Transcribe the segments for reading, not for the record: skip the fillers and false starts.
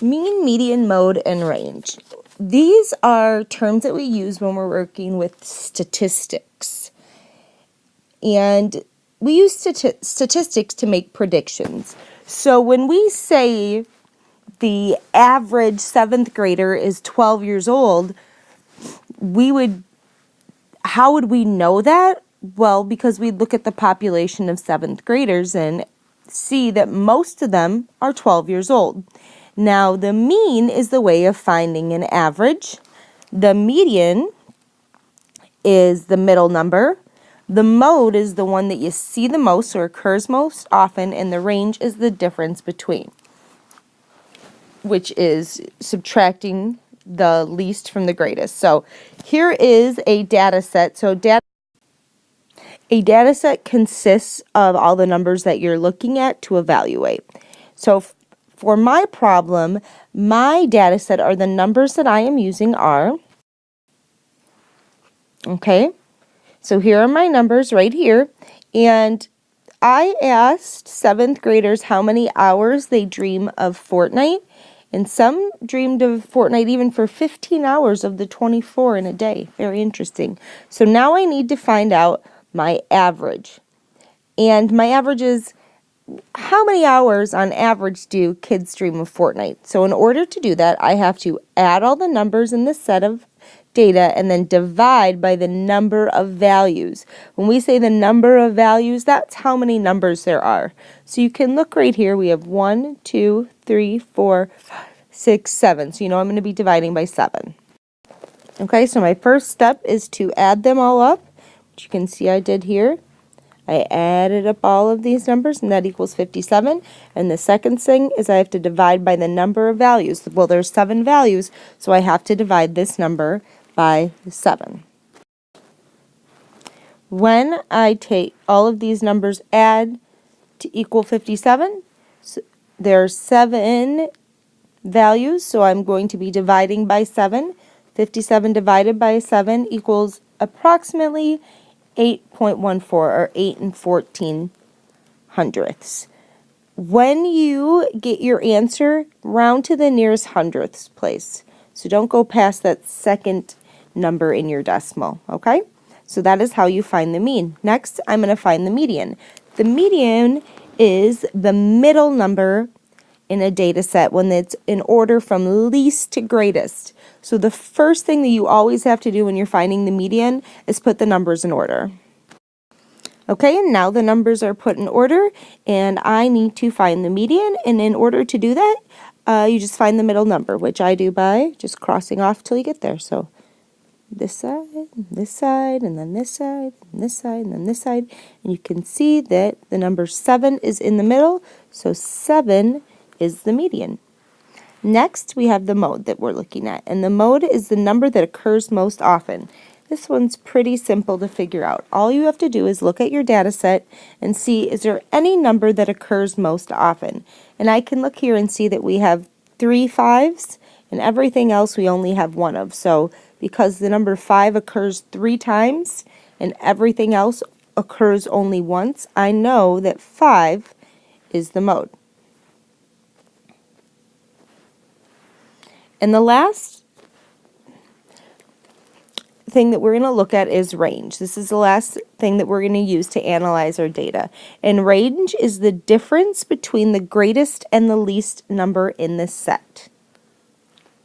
Mean, median, mode, and range. These are terms that we use when we're working with statistics. And we use statistics to make predictions. So when we say the average 7th grader is 12 years old, how would we know that? Well, because we look at the population of 7th graders and see that most of them are 12 years old. Now, the mean is the way of finding an average. The median is the middle number. The mode is the one that you see the most or occurs most often, and the range is the difference between, which is subtracting the least from the greatest. So here is a data set. A data set consists of all the numbers that you're looking at to evaluate. So for my problem, my data set are the numbers that I am using are, okay, so here are my numbers right here, and I asked 7th graders how many hours they dream of Fortnite, and some dreamed of Fortnite even for 15 hours of the 24 in a day. Very interesting. So now I need to find out my average. And my average is, how many hours on average do kids dream of Fortnite? So in order to do that, I have to add all the numbers in this set of data and then divide by the number of values. When we say the number of values, that's how many numbers there are. So you can look right here. We have 1, 2, 3, 4, 5, 6, 7. So you know I'm going to be dividing by 7. Okay, so my first step is to add them all up, which you can see I did here. I added up all of these numbers, and that equals 57. And the second thing is I have to divide by the number of values. Well, there's 7 values, so I have to divide this number by 7. When I take all of these numbers, add to equal 57, so there are 7 values, so I'm going to be dividing by 7. 57 divided by 7 equals approximately 8.14 or 8 14 hundredths. When you get your answer, round to the nearest hundredths place. So don't go past that second number in your decimal, okay? So that is how you find the mean. Next, I'm going to find the median. The median is the middle number in a data set when it's in order from least to greatest. So the first thing that you always have to do when you're finding the median is put the numbers in order. Okay, and now the numbers are put in order, and I need to find the median, and in order to do that, you just find the middle number, which I do by just crossing off till you get there. So this side, and then this side, and this side, and then this side, and you can see that the number 7 is in the middle, so 7 is the median. Next, we have the mode that we're looking at, and the mode is the number that occurs most often. This one's pretty simple to figure out. All you have to do is look at your data set and see, is there any number that occurs most often? And I can look here and see that we have 3 5s, and everything else we only have 1 of. So because the number 5 occurs 3 times and everything else occurs only once, I know that 5 is the mode. And the last thing that we're going to look at is range. This is the last thing that we're going to use to analyze our data. And range is the difference between the greatest and the least number in this set.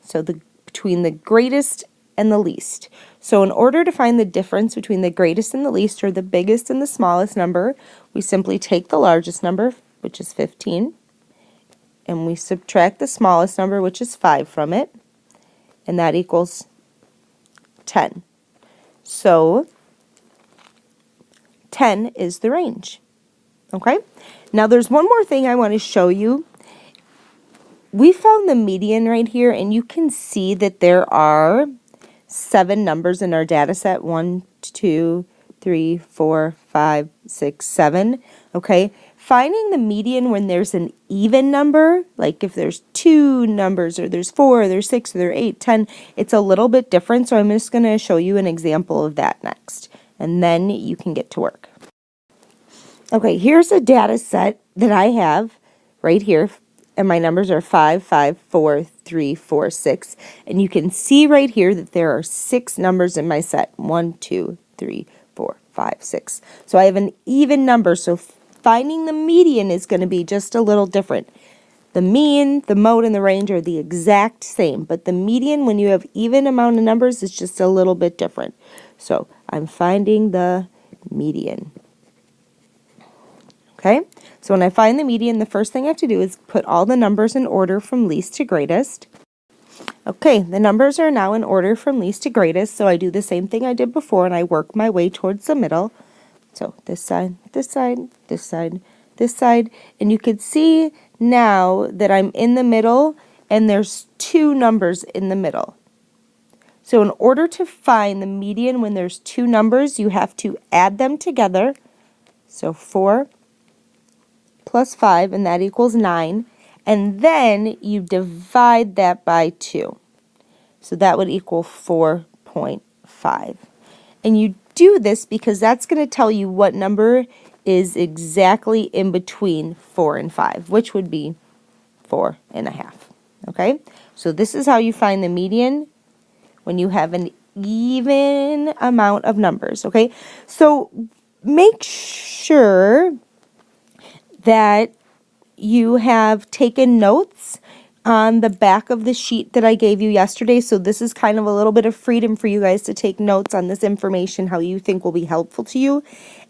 So between the greatest and the least. So in order to find the difference between the greatest and the least, or the biggest and the smallest number, we simply take the largest number, which is 15, and we subtract the smallest number, which is 5, from it, and that equals 10. So 10 is the range. Okay? Now there's one more thing I want to show you. We found the median right here, and you can see that there are 7 numbers in our data set. 1, 2, 3, 4, 5, 6, 7. Okay? Finding the median when there's an even number, like if there's 2 numbers, or there's 4, or there's 6, or there's 8, 10, it's a little bit different, so I'm just going to show you an example of that next, and then you can get to work. Okay, here's a data set that I have right here, and my numbers are 5, 5, 4, 3, 4, 6. And you can see right here that there are 6 numbers in my set. 1, 2, 3, 4, 5, 6. So I have an even number, so finding the median is going to be just a little different. The mean, the mode, and the range are the exact same, but the median, when you have even amount of numbers, is just a little bit different. So I'm finding the median. Okay, so when I find the median, the first thing I have to do is put all the numbers in order from least to greatest. Okay, the numbers are now in order from least to greatest, so I do the same thing I did before, and I work my way towards the middle. So this side, this side, this side, this side, and you could see now that I'm in the middle, and there's 2 numbers in the middle. So in order to find the median when there's 2 numbers, you have to add them together. So 4 plus 5, and that equals 9. And then you divide that by 2. So that would equal 4.5. And you do this because that's going to tell you what number is exactly in between 4 and 5, which would be 4.5. Okay? So this is how you find the median when you have an even amount of numbers. Okay? So make sure that you have taken notes on the back of the sheet that I gave you yesterday. So this is kind of a little bit of freedom for you guys to take notes on this information, how you think will be helpful to you.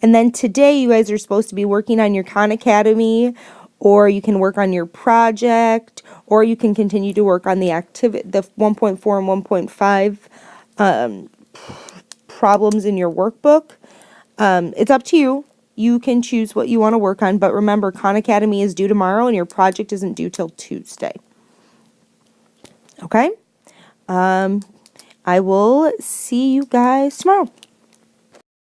And then today you guys are supposed to be working on your Khan Academy, or you can work on your project, or you can continue to work on the 1.4 and 1.5 problems in your workbook. It's up to you. You can choose what you want to work on, but remember, Khan Academy is due tomorrow and your project isn't due till Tuesday. Okay? I will see you guys tomorrow.